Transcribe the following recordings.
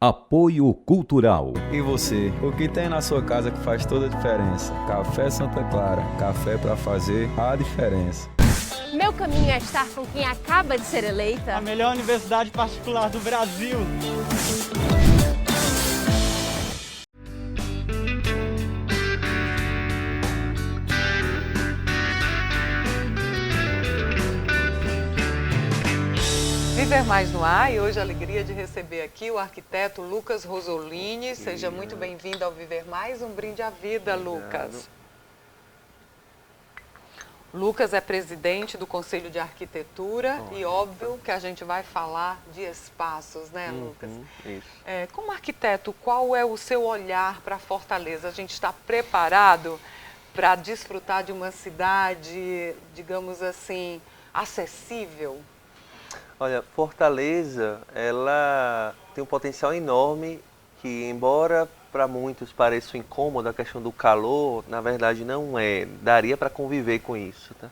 Apoio Cultural. E você, o que tem na sua casa que faz toda a diferença? Café Santa Clara, café para fazer a diferença. Meu caminho é estar com quem acaba de ser eleita a melhor universidade particular do Brasil. Viver Mais no Ar, e hoje a alegria de receber aqui o arquiteto Lucas Rosolini. Seja muito bem-vindo ao Viver Mais, um brinde à vida, Lucas. Lucas é presidente do Conselho de Arquitetura e óbvio que a gente vai falar de espaços, né, Lucas? Isso. Como arquiteto, qual é o seu olhar para Fortaleza? A gente está preparado para desfrutar de uma cidade, digamos assim, acessível? Olha, Fortaleza, ela tem um potencial enorme que, embora para muitos pareça incômodo a questão do calor, na verdade não é. Daria para conviver com isso, tá?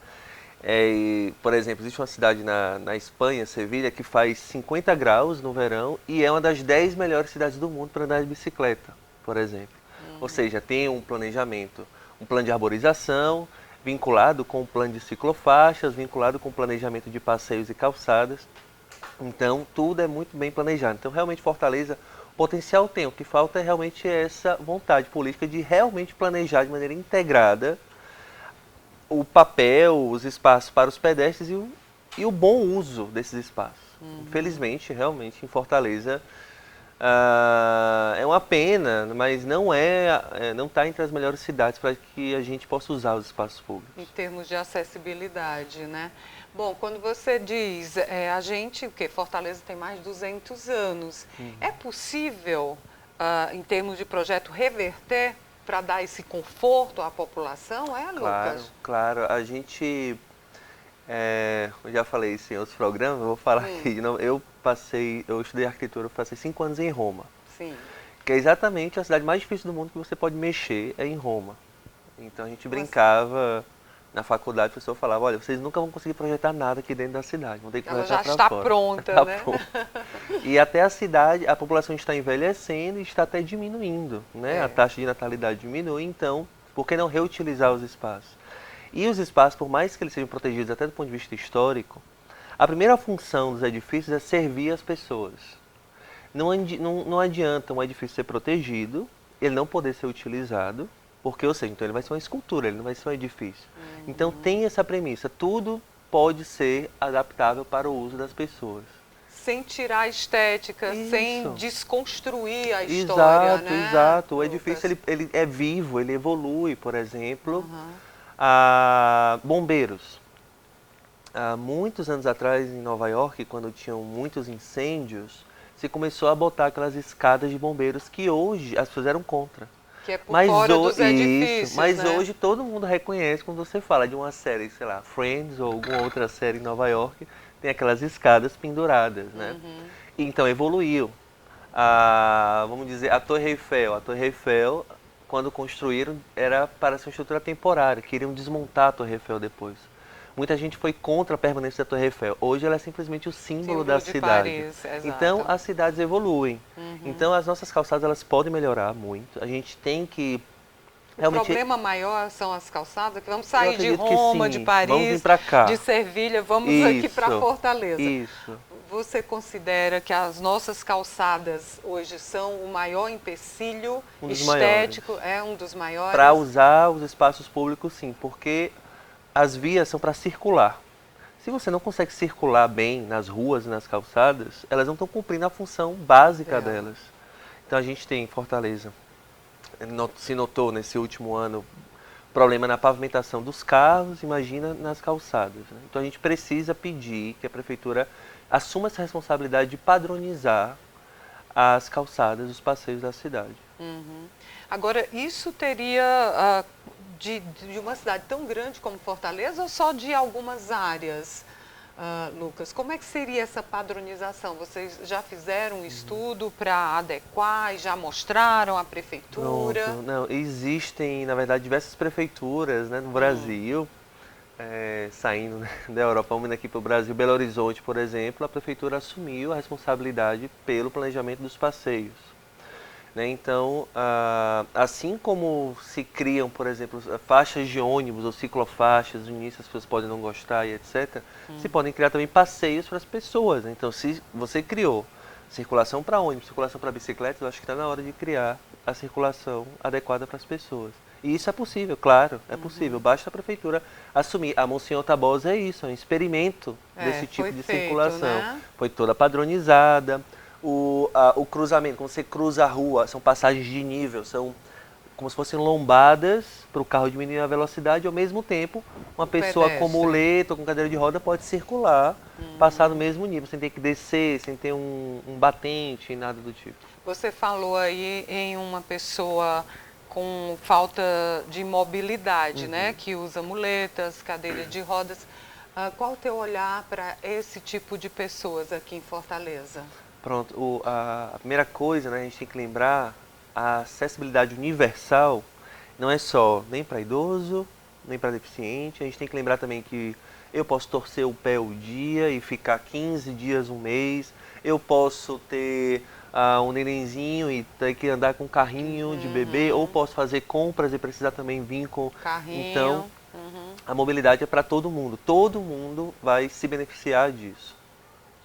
Por exemplo, existe uma cidade na Espanha, Sevilha, que faz 50 graus no verão e é uma das 10 melhores cidades do mundo para andar de bicicleta, por exemplo. Ou seja, tem um planejamento, um plano de arborização, vinculado com o plano de ciclofaixas, vinculado com o planejamento de passeios e calçadas. Então, tudo é muito bem planejado. Então, realmente, Fortaleza, potencial tem. O que falta é realmente essa vontade política de realmente planejar de maneira integrada o papel, os espaços para os pedestres e o bom uso desses espaços. Infelizmente, realmente, em Fortaleza, é uma pena, mas não está entre as melhores cidades para que a gente possa usar os espaços públicos. Em termos de acessibilidade, né? Bom, quando você diz, que Fortaleza tem mais de 200 anos, é possível, em termos de projeto, reverter para dar esse conforto à população, Lucas? Claro. A gente, eu já falei isso em outros programas, eu vou falar aqui de novo. Eu estudei arquitetura, eu passei 5 anos em Roma. Sim. Que é exatamente a cidade mais difícil do mundo que você pode mexer, é em Roma. Então a gente brincava na faculdade, o professor falava, olha, vocês nunca vão conseguir projetar nada aqui dentro da cidade, vão ter que projetar para fora. Ela já está pronta, né? Pronta. E até a cidade, a população está envelhecendo e está até diminuindo, né? A taxa de natalidade diminui, então, por que não reutilizar os espaços? E os espaços, por mais que eles sejam protegidos até do ponto de vista histórico, a primeira função dos edifícios é servir as pessoas. Não adianta um edifício ser protegido, ele não poder ser utilizado, porque, ou seja, então ele vai ser uma escultura, ele não vai ser um edifício. Então tem essa premissa, tudo pode ser adaptável para o uso das pessoas. Sem tirar a estética, sem desconstruir a história, né? Exato. O edifício ele é vivo, ele evolui, por exemplo. Bombeiros. Há muitos anos atrás, em Nova York, quando tinham muitos incêndios, se começou a botar aquelas escadas de bombeiros que hoje as pessoas eram contra. Que é por fora dos edifícios, mas né? hoje todo mundo reconhece quando você fala de uma série, sei lá, Friends ou alguma outra série em Nova York, tem aquelas escadas penduradas, né? Então evoluiu. Vamos dizer, a Torre Eiffel. A Torre Eiffel, quando construíram, era para ser uma estrutura temporária, queriam desmontar a Torre Eiffel depois. Muita gente foi contra a permanência da Torre Eiffel. Hoje ela é simplesmente o símbolo da cidade. Paris, então as cidades evoluem. Então as nossas calçadas elas podem melhorar muito. A gente tem que realmente... O problema maior são as calçadas, que vamos sair de acredito que Roma, sim. de Paris, Vamos vir pra cá. de Sevilha, vamos aqui para Fortaleza. Isso. Você considera que as nossas calçadas hoje são o maior empecilho estético? Maiores. É um dos maiores? Para usar os espaços públicos, sim, porque as vias são para circular. Se você não consegue circular bem nas ruas e nas calçadas, elas não estão cumprindo a função básica delas. Então a gente tem em Fortaleza, se notou nesse último ano, problema na pavimentação dos carros, imagina nas calçadas, né? Então a gente precisa pedir que a prefeitura assuma essa responsabilidade de padronizar as calçadas, os passeios da cidade. Agora, isso teria... De uma cidade tão grande como Fortaleza ou só de algumas áreas, Lucas? Como é que seria essa padronização? Vocês já fizeram um estudo para adequar e já mostraram à prefeitura? Pronto. Não, existem, na verdade, diversas prefeituras, né, no Brasil saindo, né, da Europa, vindo aqui para o Brasil, Belo Horizonte, por exemplo, a prefeitura assumiu a responsabilidade pelo planejamento dos passeios. Né? Então, assim como se criam, por exemplo, faixas de ônibus ou ciclofaixas, no início as pessoas podem não gostar e etc., se podem criar também passeios para as pessoas. Né? Então, se você criou circulação para ônibus, circulação para bicicletas, eu acho que está na hora de criar a circulação adequada para as pessoas. E isso é possível, claro, é possível. Basta a prefeitura assumir. A Monsenhor Tabosa é isso, é um experimento desse tipo de circulação. Né? Foi toda padronizada. O cruzamento, quando você cruza a rua, são passagens de nível, são como se fossem lombadas para o carro diminuir a velocidade. Ao mesmo tempo, uma pessoa com muleta ou com cadeira de roda pode circular, passar no mesmo nível, sem ter que descer, sem ter um batente, nada do tipo. Você falou aí em uma pessoa com falta de mobilidade, né, que usa muletas, cadeira de rodas. Qual o teu olhar para esse tipo de pessoas aqui em Fortaleza? Pronto, a primeira coisa, né, a gente tem que lembrar, a acessibilidade universal não é só nem para idoso, nem para deficiente. A gente tem que lembrar também que eu posso torcer o pé o dia e ficar 15 dias, um mês. Eu posso ter um nenenzinho e ter que andar com um carrinho de bebê, ou posso fazer compras e precisar também vir com carrinho. Então, a mobilidade é para todo mundo vai se beneficiar disso.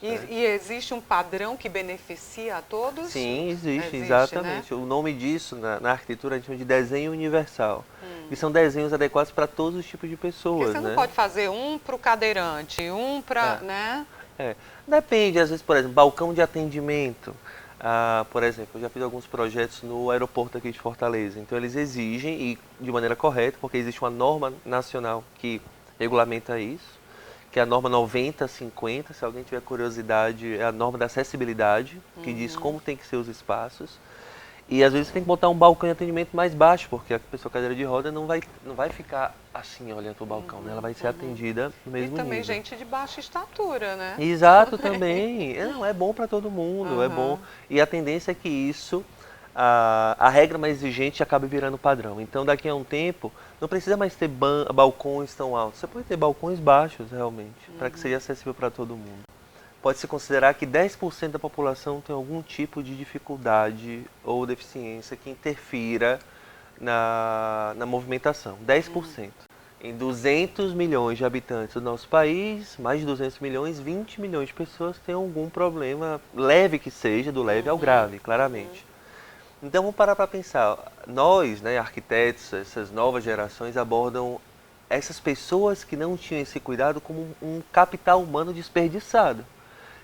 E existe um padrão que beneficia a todos? Sim, existe exatamente. Né? O nome disso, na arquitetura, a gente chama de desenho universal. E são desenhos adequados para todos os tipos de pessoas. Porque você não pode fazer um para o cadeirante, um para... né? Depende, às vezes, por exemplo, balcão de atendimento. Por exemplo, eu já fiz alguns projetos no aeroporto aqui de Fortaleza. Então, eles exigem, e de maneira correta, porque existe uma norma nacional que regulamenta isso, que é a norma 9050, se alguém tiver curiosidade, é a norma da acessibilidade, que diz como tem que ser os espaços. E às vezes tem que botar um balcão de atendimento mais baixo, porque a pessoa cadeira de roda não vai ficar assim olhando para o balcão, né? Ela vai ser atendida no mesmo nível. E também gente de baixa estatura, né? Exato, também. Não, é bom para todo mundo, é bom. E a tendência é que isso, a regra mais exigente acabe virando padrão. Então daqui a um tempo, não precisa mais ter balcões tão altos. Você pode ter balcões baixos, realmente, para que seja acessível para todo mundo. Pode-se considerar que 10% da população tem algum tipo de dificuldade ou deficiência que interfira na movimentação. 10%. Em 200 milhões de habitantes do nosso país, mais de 200 milhões, 20 milhões de pessoas têm algum problema, leve que seja, do leve ao grave, claramente. Então vamos parar para pensar. Nós, né, arquitetos, essas novas gerações abordam essas pessoas que não tinham esse cuidado como um capital humano desperdiçado.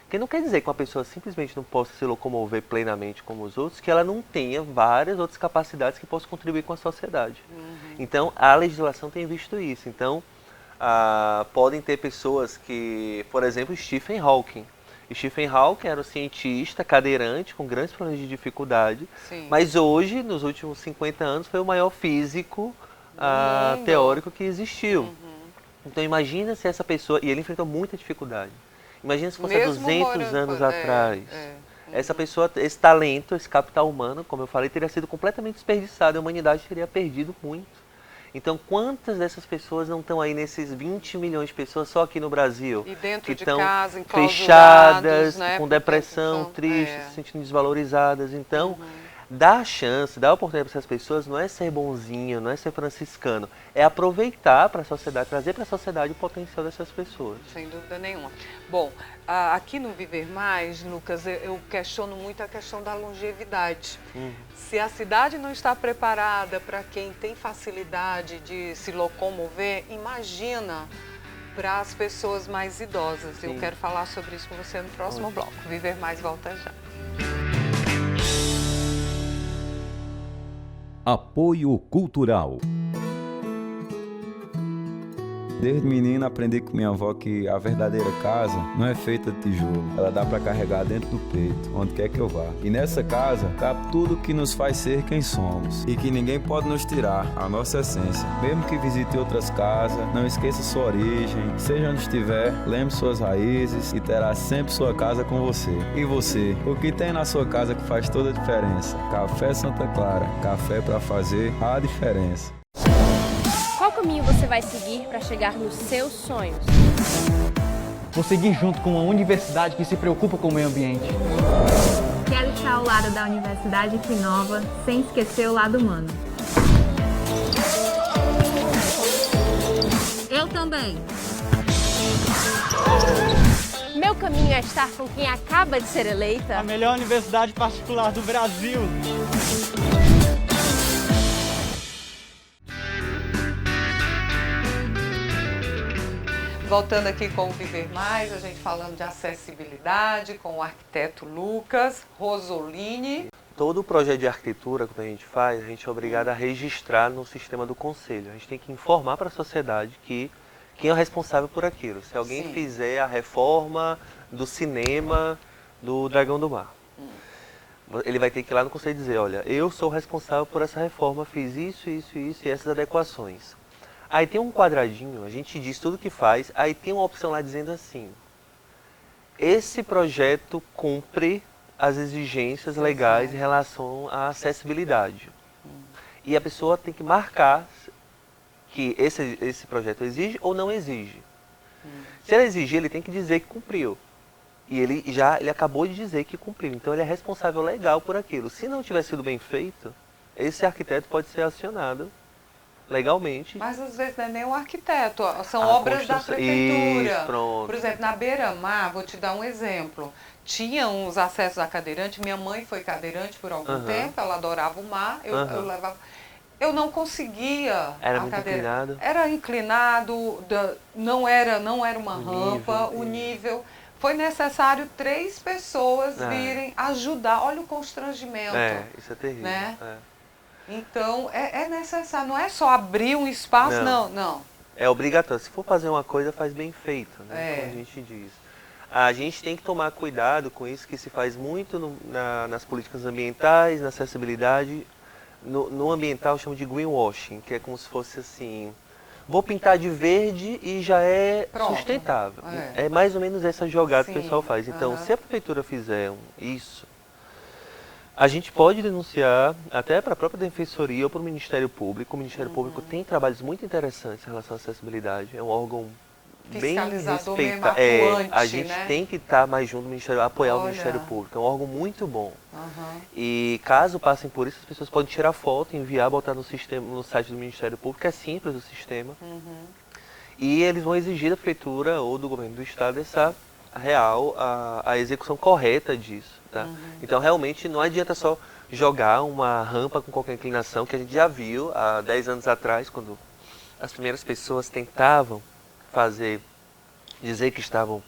Que não quer dizer que uma pessoa simplesmente não possa se locomover plenamente como os outros, que ela não tenha várias outras capacidades que possam contribuir com a sociedade. Então, a legislação tem visto isso. Então, podem ter pessoas que, por exemplo, Stephen Hawking. Stephen Hawking era um cientista cadeirante com grandes problemas de dificuldade, mas hoje, nos últimos 50 anos, foi o maior físico teórico que existiu. Então, imagina se essa pessoa... E ele enfrentou muita dificuldade. Imagina se fosse há 200 anos atrás. Essa pessoa, esse talento, esse capital humano, como eu falei, teria sido completamente desperdiçado. A humanidade teria perdido muito. Então, quantas dessas pessoas não estão aí nesses 20 milhões de pessoas só aqui no Brasil? E dentro que de estão casa, fechadas, né, com depressão, tristes, se sentindo desvalorizadas. Então, dar a chance, dar a oportunidade para essas pessoas não é ser bonzinho, não é ser franciscano. É aproveitar para a sociedade, trazer para a sociedade o potencial dessas pessoas. Sem dúvida nenhuma. Bom, aqui no Viver Mais, Lucas, eu questiono muito a questão da longevidade. Se a cidade não está preparada para quem tem facilidade de se locomover, imagina para as pessoas mais idosas. Eu quero falar sobre isso com você no próximo bloco. Viver Mais volta já. Apoio Cultural. Desde menino aprendi com minha avó que a verdadeira casa não é feita de tijolo. Ela dá para carregar dentro do peito, onde quer que eu vá. E nessa casa cabe tudo que nos faz ser quem somos. E que ninguém pode nos tirar a nossa essência. Mesmo que visite outras casas, não esqueça sua origem. Seja onde estiver, lembre suas raízes e terá sempre sua casa com você. E você? O que tem na sua casa que faz toda a diferença? Café Santa Clara. Café para fazer a diferença. Qual caminho você vai seguir para chegar nos seus sonhos? Vou seguir junto com uma universidade que se preocupa com o meio ambiente. Quero estar ao lado da Universidade que inova, sem esquecer o lado humano. Eu também. Meu caminho é estar com quem acaba de ser eleita? A melhor universidade particular do Brasil. Voltando aqui com o Viver Mais, a gente falando de acessibilidade com o arquiteto Lucas Rosolini. Todo o projeto de arquitetura que a gente faz, a gente é obrigado a registrar no sistema do conselho. A gente tem que informar para a sociedade que quem é o responsável por aquilo. Se alguém Sim. fizer a reforma do cinema do Dragão do Mar, ele vai ter que ir lá no conselho dizer, olha, eu sou o responsável por essa reforma, fiz isso, isso, isso e essas adequações. Aí tem um quadradinho, a gente diz tudo que faz, aí tem uma opção lá dizendo assim, esse projeto cumpre as exigências legais em relação à acessibilidade. E a pessoa tem que marcar que esse projeto exige ou não exige. Se ele exigir, ele tem que dizer que cumpriu. E ele acabou de dizer que cumpriu, então ele é responsável legal por aquilo. Se não tiver sido bem feito, esse arquiteto pode ser acionado legalmente. Mas às vezes não é nem o arquiteto, são A obras da construção. prefeitura. Isso, pronto. Por exemplo, na Beira-Mar, vou te dar um exemplo. Tinha uns acessos a cadeirante, minha mãe foi cadeirante por algum tempo, ela adorava o mar, eu levava... Eu não conseguia. Era muito inclinado? Era inclinado, não era uma rampa, o nível. Foi necessário 3 pessoas virem ajudar. Olha o constrangimento. Isso é terrível. Né? Então, é necessário. Não é só abrir um espaço, não. É obrigatório. Se for fazer uma coisa, faz bem feito, né? Como a gente diz. A gente tem que tomar cuidado com isso, que se faz muito nas políticas ambientais, na acessibilidade. No ambiental, chama de greenwashing, que é como se fosse assim, vou pintar de verde e já é sustentável. É mais ou menos essa jogada que o pessoal faz. Então, se a prefeitura fizer isso, a gente pode denunciar até para a própria Defensoria ou para o Ministério Público. O Ministério Público tem trabalhos muito interessantes em relação à acessibilidade. É um órgão bem respeitado. A gente tem que estar mais junto do Ministério, apoiar o Ministério Público. É um órgão muito bom. E caso passem por isso, as pessoas podem tirar foto, enviar, botar no sistema, no site do Ministério Público. É simples o sistema. E eles vão exigir da prefeitura ou do governo do estado a execução correta disso. Tá? Então, realmente, não adianta só jogar uma rampa com qualquer inclinação, que a gente já viu há 10 anos atrás, quando as primeiras pessoas tentavam dizer que estavam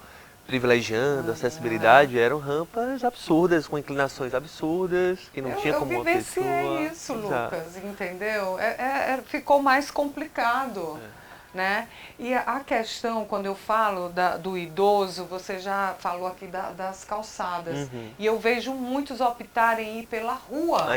privilegiando a acessibilidade, eram rampas absurdas, com inclinações absurdas, que não tinha como uma pessoa... Eu vivenciei isso, Lucas, entendeu? Ficou mais complicado. Né? E a questão, quando eu falo do idoso, você já falou aqui das calçadas. E eu vejo muitos optarem ir pela rua.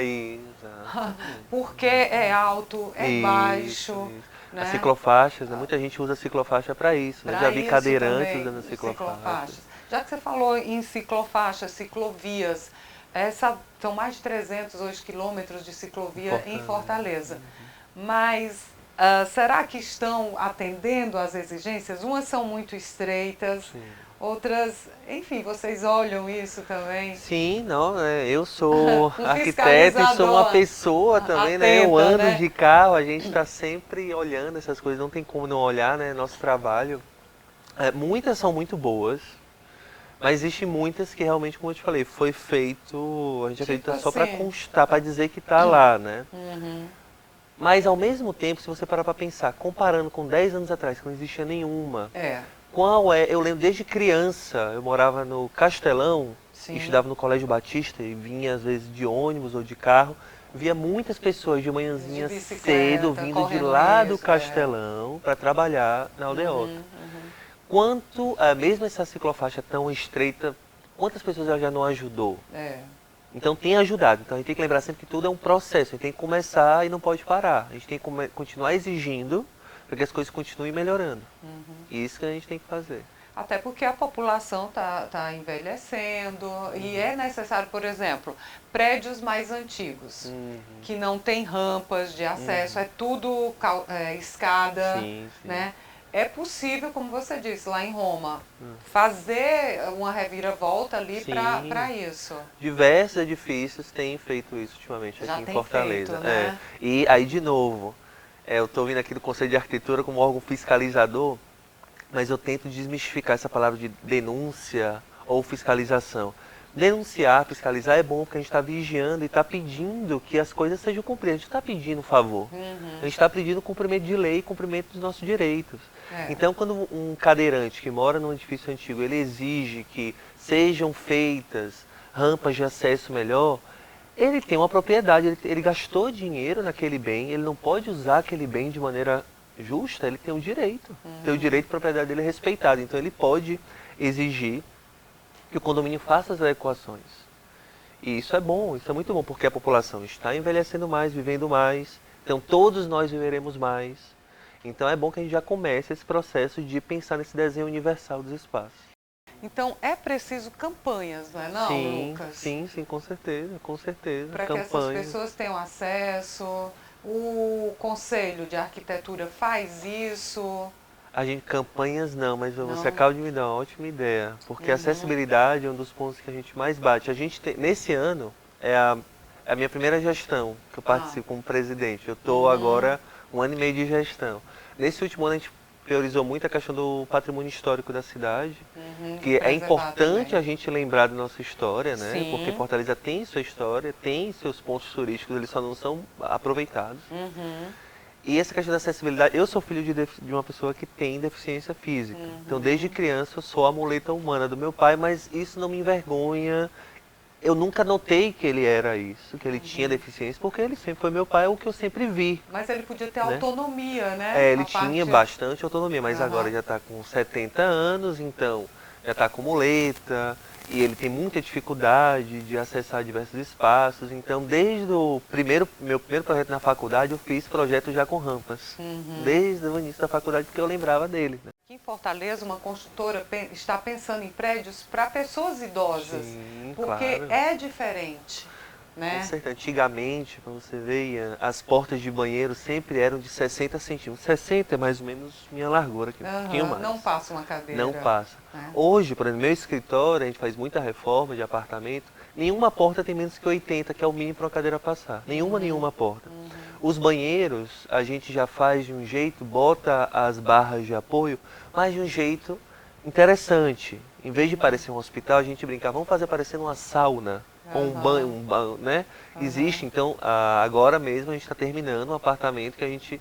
Porque é alto, é baixo. Né? As ciclofaixas, muita gente usa ciclofaixa para isso. Né? Já vi cadeirantes usando ciclofaixas. Já que você falou em ciclofaixas, ciclovias, são mais de 300 hoje quilômetros de ciclovia em Fortaleza. Mas será que estão atendendo às exigências? Umas são muito estreitas, outras, enfim, vocês olham isso também? Sim, eu sou arquiteto e sou uma pessoa também, atenta, né? Eu ando de carro, a gente está sempre olhando essas coisas, não tem como não olhar, né? Nosso trabalho. Muitas são muito boas, mas existem muitas que realmente, como eu te falei, foi feito, a gente acredita só para constar, para dizer que está lá, né? Mas, ao mesmo tempo, se você parar para pensar, comparando com 10 anos atrás, que não existia nenhuma, eu lembro desde criança, eu morava no Castelão, estudava no Colégio Batista e vinha às vezes de ônibus ou de carro, via muitas pessoas de manhãzinha cedo vindo de lá do Castelão para trabalhar na aldeota. Quanto, mesmo essa ciclofaixa tão estreita, quantas pessoas ela já não ajudou? Então tem ajudado. Então a gente tem que lembrar sempre que tudo é um processo. A gente tem que começar e não pode parar. A gente tem que continuar exigindo para que as coisas continuem melhorando. E isso que a gente tem que fazer. Até porque a população tá envelhecendo e é necessário, por exemplo, prédios mais antigos, que não tem rampas de acesso, é tudo escada, Sim. né? É possível, como você disse, lá em Roma, fazer uma reviravolta ali para isso. Diversos edifícios têm feito isso ultimamente Já aqui em tem Fortaleza. feito, né? E aí, de novo, eu estou vindo aqui do Conselho de Arquitetura como órgão fiscalizador, mas eu tento desmistificar essa palavra de denúncia ou fiscalização. Denunciar, fiscalizar é bom porque a gente está vigiando e está pedindo que as coisas sejam cumpridas. A gente está pedindo favor. A gente está pedindo cumprimento de lei, cumprimento dos nossos direitos. Então, quando um cadeirante que mora num edifício antigo, ele exige que sejam feitas rampas de acesso melhor, ele tem uma propriedade, ele gastou dinheiro naquele bem, ele não pode usar aquele bem de maneira justa, ele tem o direito. Tem o direito de propriedade dele respeitado. Então, ele pode exigir que o condomínio faça as adequações. E isso é bom, isso é muito bom, porque a população está envelhecendo mais, vivendo mais, então todos nós viveremos mais. Então é bom que a gente já comece esse processo de pensar nesse desenho universal dos espaços. Então é preciso campanhas, não é não, sim, Lucas? Sim, com certeza, com certeza. Para que essas pessoas tenham acesso, o Conselho de Arquitetura faz isso... Campanhas não, mas você acaba de me dar uma ótima ideia, porque a acessibilidade é um dos pontos que a gente mais bate. A gente tem, nesse ano, é a minha primeira gestão que eu participo como presidente. Eu estou agora 1 ano e meio de gestão. Nesse último ano a gente priorizou muito a questão do patrimônio histórico da cidade, que é importante também a gente lembrar da nossa história, né? Sim. Porque Fortaleza tem sua história, tem seus pontos turísticos, eles só não são aproveitados. E essa questão da acessibilidade, eu sou filho de uma pessoa que tem deficiência física. Então, desde criança, eu sou a muleta humana do meu pai, mas isso não me envergonha. Eu nunca notei que ele era isso, que ele tinha deficiência, porque ele sempre foi meu pai, é o que eu sempre vi. Mas ele podia ter autonomia, né? Ele tinha bastante autonomia, mas agora já está com 70 anos, então já está com muleta, e ele tem muita dificuldade de acessar diversos espaços. Então, desde o meu primeiro projeto na faculdade, eu fiz projeto já com rampas. Desde o início da faculdade, porque eu lembrava dele. Né? Aqui em Fortaleza, uma construtora está pensando em prédios para pessoas idosas. Sim, porque claro. é diferente. Né? Com certeza. Antigamente, para você ver, as portas de banheiro sempre eram de 60 centímetros. 60 é mais ou menos minha largura aqui, um pouquinho mais. Não passa uma cadeira. Não passa. Hoje, por exemplo, no meu escritório, a gente faz muita reforma de apartamento, nenhuma porta tem menos que 80, que é o mínimo para uma cadeira passar. Nenhuma porta. Os banheiros, a gente já faz de um jeito, bota as barras de apoio, mas de um jeito interessante. Em vez de parecer um hospital, a gente brinca, vamos fazer parecer uma sauna. Com um banho, né? Existe, então, agora mesmo a gente está terminando um apartamento que a gente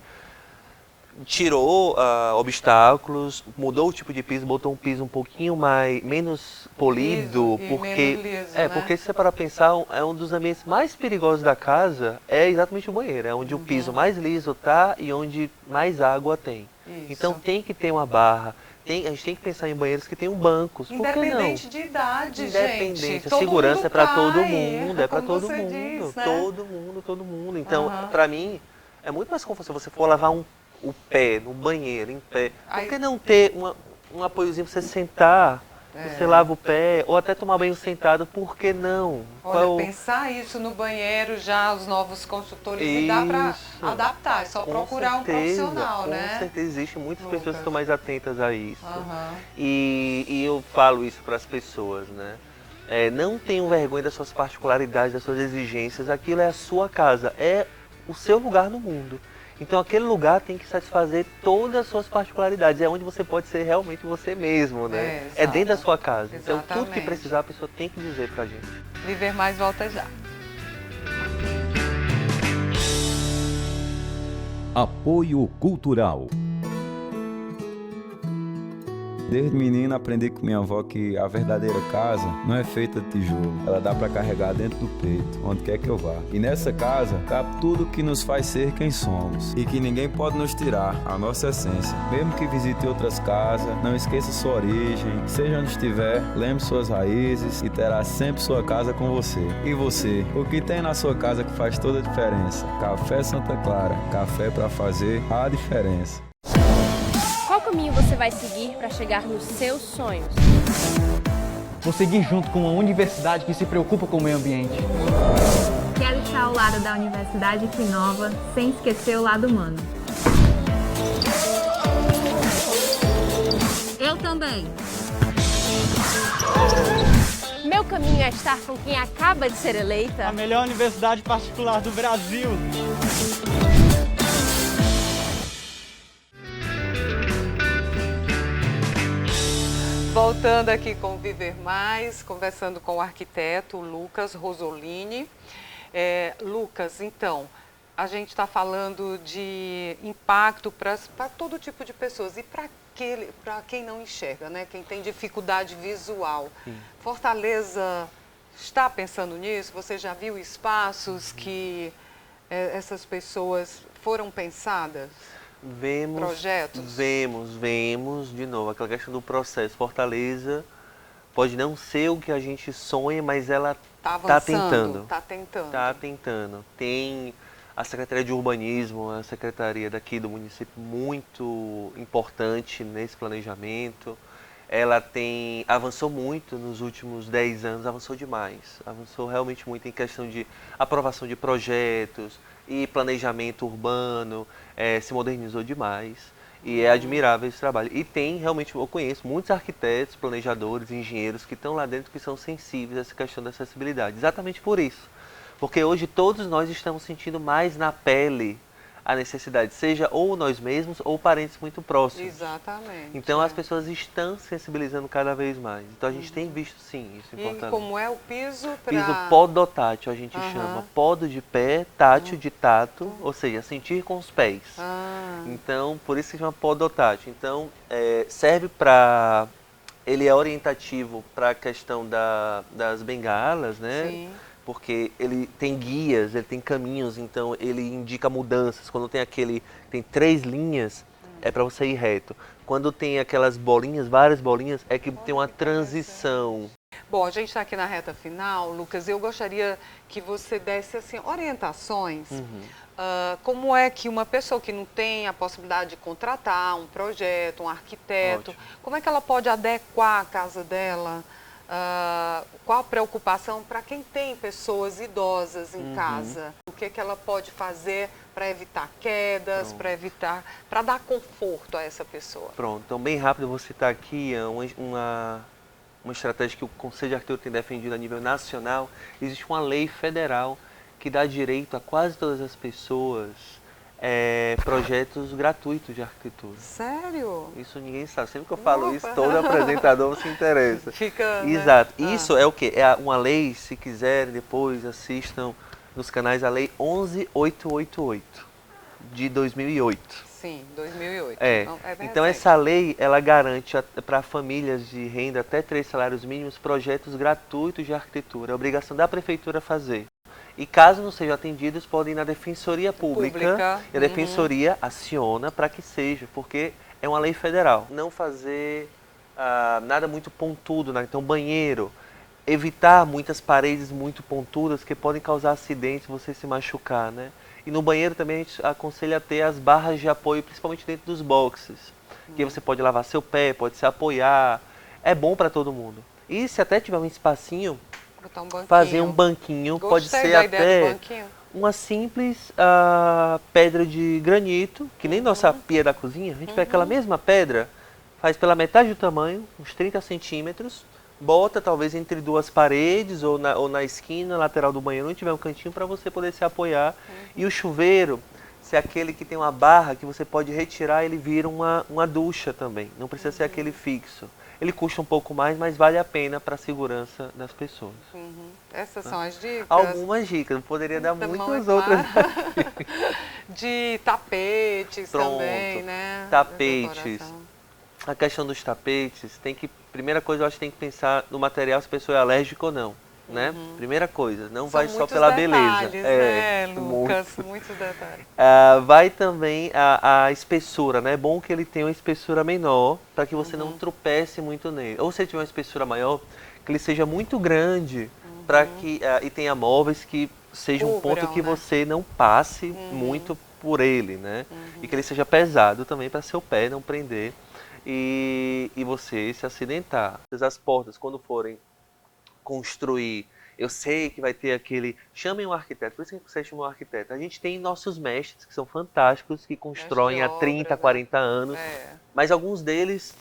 tirou obstáculos, mudou o tipo de piso, botou um piso um pouquinho menos polido, porque menos liso, porque se você parar para pensar, é um dos ambientes mais perigosos da casa, é exatamente o banheiro, é onde o piso mais liso está e onde mais água tem. Então tem que ter uma barra. A gente tem que pensar em banheiros que tenham bancos. Independente de idade, Independente. gente. A segurança é para todo mundo, é para como todo você mundo. diz, né? Todo mundo. Então, para mim, é muito mais confortável se você for lavar o pé no banheiro, em pé. Por que não ter um apoiozinho para você sentar? Você lava o pé, ou até tomar banho sentado, por que não? Olha, pensar isso no banheiro já, os novos construtores, e dá para adaptar, é só procurar um profissional, né? Com certeza, existem muitas pessoas que estão mais atentas a isso. E eu falo isso para as pessoas, né? Não tenham vergonha das suas particularidades, das suas exigências, aquilo é a sua casa, é o seu lugar no mundo. Então aquele lugar tem que satisfazer todas as suas particularidades, é onde você pode ser realmente você mesmo, né? É dentro da sua casa. Então tudo que precisar a pessoa tem que dizer pra gente. Viver Mais volta já. Apoio Cultural. Desde menino aprendi com minha avó que a verdadeira casa não é feita de tijolo. Ela dá para carregar dentro do peito, onde quer que eu vá. E nessa casa cabe tudo que nos faz ser quem somos. E que ninguém pode nos tirar a nossa essência. Mesmo que visite outras casas, não esqueça sua origem. Seja onde estiver, lembre suas raízes e terá sempre sua casa com você. E você? O que tem na sua casa que faz toda a diferença? Café Santa Clara. Café para fazer a diferença. Qual que é caminho você vai seguir para chegar nos seus sonhos? Vou seguir junto com uma universidade que se preocupa com o meio ambiente. Quero estar ao lado da Universidade que inova, sem esquecer o lado humano. Eu também. Meu caminho é estar com quem acaba de ser eleita. A melhor universidade particular do Brasil. Voltando aqui com o Viver Mais, conversando com o arquiteto Lucas Rosolini. Lucas, então, a gente está falando de impacto para todo tipo de pessoas e para quem não enxerga, né? Quem tem dificuldade visual. Sim. Fortaleza está pensando nisso? Você já viu espaços que essas pessoas foram pensadas? Projetos? Vemos, de novo, aquela questão do processo. Fortaleza pode não ser o que a gente sonha, mas ela está tentando. Está tentando. Tem a Secretaria de Urbanismo, a secretaria daqui do município, muito importante nesse planejamento. Ela avançou muito nos últimos 10 anos, avançou demais. Avançou realmente muito em questão de aprovação de projetos e planejamento urbano, se modernizou demais. E é admirável esse trabalho. E realmente, eu conheço muitos arquitetos, planejadores, engenheiros que estão lá dentro que são sensíveis a essa questão da acessibilidade. Exatamente por isso. Porque hoje todos nós estamos sentindo mais na pele a necessidade, seja ou nós mesmos ou parentes muito próximos. Exatamente. Então as pessoas estão sensibilizando cada vez mais. Então a gente tem visto sim isso em Fortaleza. E como é o piso? Piso podotátil, a gente chama. Podo de pé, tátil de tato, ou seja, sentir com os pés. Então, por isso que chama podotátil. Então, serve para... Ele é orientativo para a questão das bengalas, né? Sim. Porque ele tem guias, ele tem caminhos, então ele indica mudanças. Quando tem 3 linhas, é para você ir reto. Quando tem aquelas bolinhas, várias bolinhas, é que tem uma transição. Bom, a gente está aqui na reta final, Lucas, eu gostaria que você desse assim, orientações. Como é que uma pessoa que não tem a possibilidade de contratar um projeto, um arquiteto, como é que ela pode adequar a casa dela? Qual a preocupação para quem tem pessoas idosas em casa? O que ela pode fazer para evitar quedas, para dar conforto a essa pessoa? Pronto, então bem rápido eu vou citar aqui uma estratégia que o Conselho de Arquitetura tem defendido a nível nacional. Existe uma lei federal que dá direito a quase todas as pessoas projetos gratuitos de arquitetura. Sério? Isso ninguém sabe. Sempre que eu falo isso, todo apresentador se interessa. Exato. Né? Isso é o quê? É uma lei, se quiserem, depois assistam nos canais, a Lei 11.888, de 2008. Sim, 2008. Então essa lei, ela garante para famílias de renda até 3 salários mínimos projetos gratuitos de arquitetura. É obrigação da prefeitura fazer. E caso não sejam atendidos, podem ir na Defensoria Pública. E a Defensoria aciona para que seja, porque é uma lei federal. Não fazer nada muito pontudo, né? Então banheiro, evitar muitas paredes muito pontudas que podem causar acidentes, você se machucar, né? E no banheiro também a gente aconselha a ter as barras de apoio, principalmente dentro dos boxes. Que você pode lavar seu pé, pode se apoiar. É bom para todo mundo. E se até tiver um espacinho, fazer um banquinho. Pode ser até uma simples pedra de granito, que nem nossa pia da cozinha. A gente pega aquela mesma pedra, faz pela metade do tamanho, uns 30 centímetros, bota talvez entre 2 paredes ou na esquina lateral do banheiro, onde tiver um cantinho para você poder se apoiar. E o chuveiro, se é aquele que tem uma barra que você pode retirar, ele vira uma ducha também. Não precisa ser aquele fixo. Ele custa um pouco mais, mas vale a pena para a segurança das pessoas. Essas são as dicas? Algumas dicas, poderia dar muitas outras. De tapetes também, né? Tapetes. A questão dos tapetes, primeira coisa, eu acho que tem que pensar no material, se a pessoa é alérgica ou não. Né? Primeira coisa, não vai só pela beleza. Né, Lucas? Muitos detalhes. Vai também a espessura, né? É bom que ele tenha uma espessura menor, para que você não tropece muito nele. Ou se ele tiver uma espessura maior, que ele seja muito grande, para que e tenha móveis que seja um ponto que você não passe muito por ele, né? E que ele seja pesado também, para seu pé não prender. e você se acidentar. As portas, quando forem construir, eu sei que vai ter aquele... Chamem um arquiteto, por isso que você chama um arquiteto. A gente tem nossos mestres, que são fantásticos, que constroem há 30, 40 anos, mas alguns deles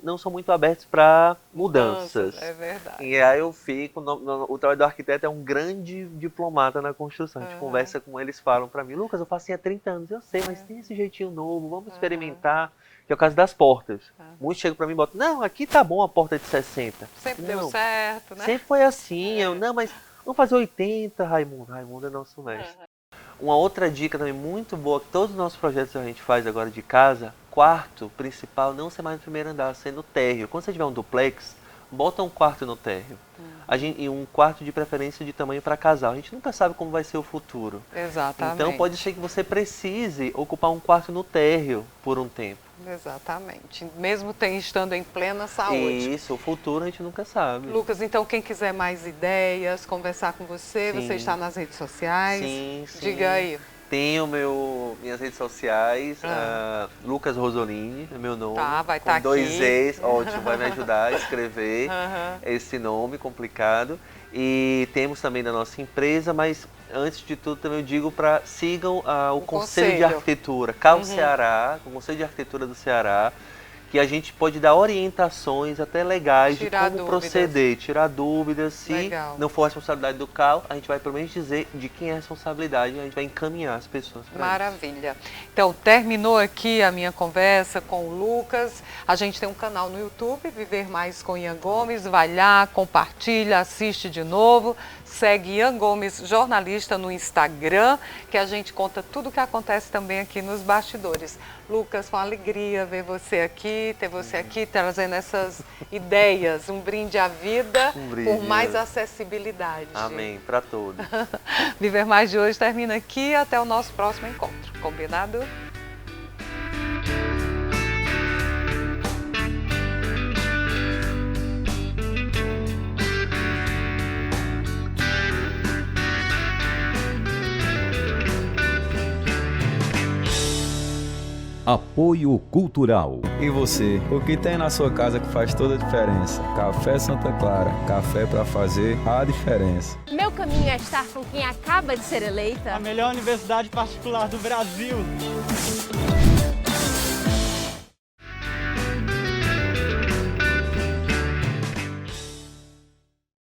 não são muito abertos para mudanças. É verdade. E aí eu fico... o trabalho do arquiteto é um grande diplomata na construção. A gente conversa com eles, falam para mim, Lucas, eu faço assim há 30 anos, eu sei, mas tem esse jeitinho novo, vamos experimentar. Que é o caso das portas. Muitos chegam para mim e botam, não, aqui tá bom a porta de 60. Sempre deu certo, né? Sempre foi assim. Eu, não, mas vamos fazer 80, Raimundo. Raimundo é nosso mestre. Uma outra dica também muito boa, que todos os nossos projetos a gente faz agora de casa, quarto principal não ser mais no primeiro andar, ser no térreo. Quando você tiver um duplex, bota um quarto no térreo. E um quarto de preferência de tamanho para casal. A gente nunca sabe como vai ser o futuro. Exatamente. Então pode ser que você precise ocupar um quarto no térreo por um tempo. Exatamente. Mesmo estando em plena saúde. Isso, o futuro a gente nunca sabe. Lucas, então quem quiser mais ideias, conversar com você, você está nas redes sociais? Sim. Diga aí. Tenho minhas redes sociais, Lucas Rosolini, é meu nome. Tá, vai estar aqui. 2 E's, ótimo, vai me ajudar a escrever esse nome complicado. E temos também da nossa empresa, mas antes de tudo também eu digo para sigam o Conselho de Arquitetura, CAU Ceará, o Conselho de Arquitetura do Ceará, que a gente pode dar orientações até legais de como proceder, tirar dúvidas. Se não for a responsabilidade do CAU, a gente vai pelo menos dizer de quem é a responsabilidade e a gente vai encaminhar as pessoas para Maravilha. Isso. Então, terminou aqui a minha conversa com o Lucas. A gente tem um canal no YouTube, Viver Mais com Ian Gomes. Vai lá, compartilha, assiste de novo. Segue Ian Gomes, jornalista, no Instagram, que a gente conta tudo o que acontece também aqui nos bastidores. Lucas, foi uma alegria ver você aqui, ter você aqui trazendo essas ideias, um brinde à vida, por mais acessibilidade. Amém, para todos. Viver Mais de hoje termina aqui, até o nosso próximo encontro. Combinado? Apoio Cultural. E você, o que tem na sua casa que faz toda a diferença? Café Santa Clara, café para fazer a diferença. Meu caminho é estar com quem acaba de ser eleita. A melhor universidade particular do Brasil.